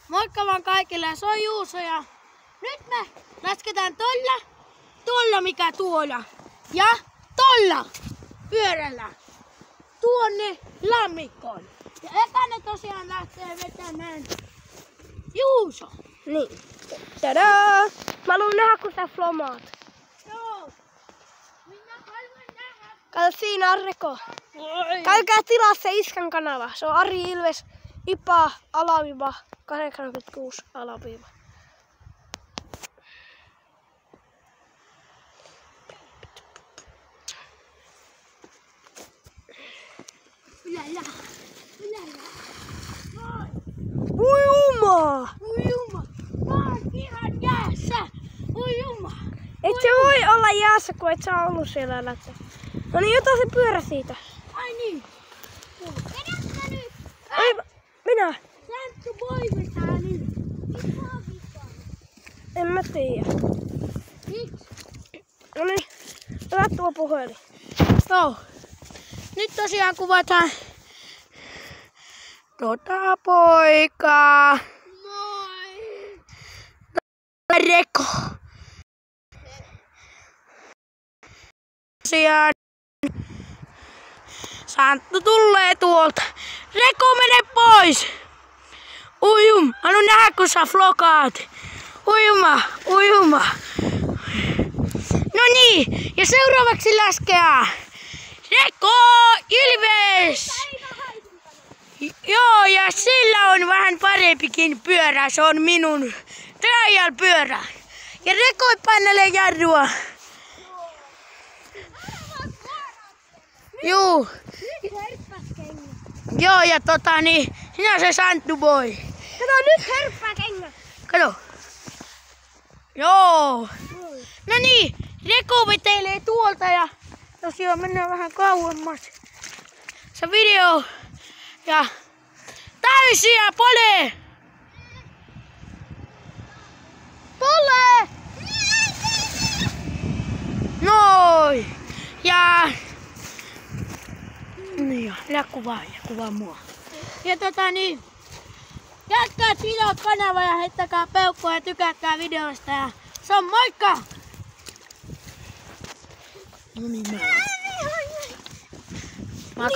Moikka vaan kaikille, se on Juuso ja nyt me lasketaan tuolla mikä tuolla ja tolla pyörällä tuonne lammikkoon. Ja ekana tosiaan lähtee vetämään Juuso. Niin. Tadaa! Mä haluan nähdä kun sä flomaat. Joo. Minä haluan nähdä. Kato siinä on Reko. Käykää tilaa se Iskän kanava. Se on Ari Ilves, IPA, alaviiva, 86, alaviiva. Ylälä. Ujuma! Ujuma. Mä oon ihan jäässä. Ujuma. Et se voi olla jäässä, kun et sä ollut siellä lähtö. No niin, ota se pyörä siitä. Ai niin. Vedätkö nyt? Ei, minä? Sänttu voi vetää nyt. En mä tiedä. Miksi? No niin, ota tuo puhelin. Joo. Nyt tosiaan kuvataan poikaa. Moi! Reko. Tosiaan Santtu tulee tuolta. Reko, mene pois! Ujum, haluan nähdä kun sä vlogaat. Ujuma. No niin, ja seuraavaksi laskeaa Reko Ilves! Joo, ja sillä on vähän parempikin pyörä. Se on minun trial-pyörä. Ja Reko painelee jarrua. Juu. Joo, ja sinä se Santtu boy. Kato nyt herppää kengät. Kato. Joo. No niin, Reko vetelee tuolta ja tosiaan mennään vähän kauemmas. Se video ja täysiä pole! Pole! Noin! Ja niin, ja kuvaa mua. Ja jätkää tilaa kanava ja heittäkää peukkua ja tykätkää videosta ja se on moikka! No niin, mä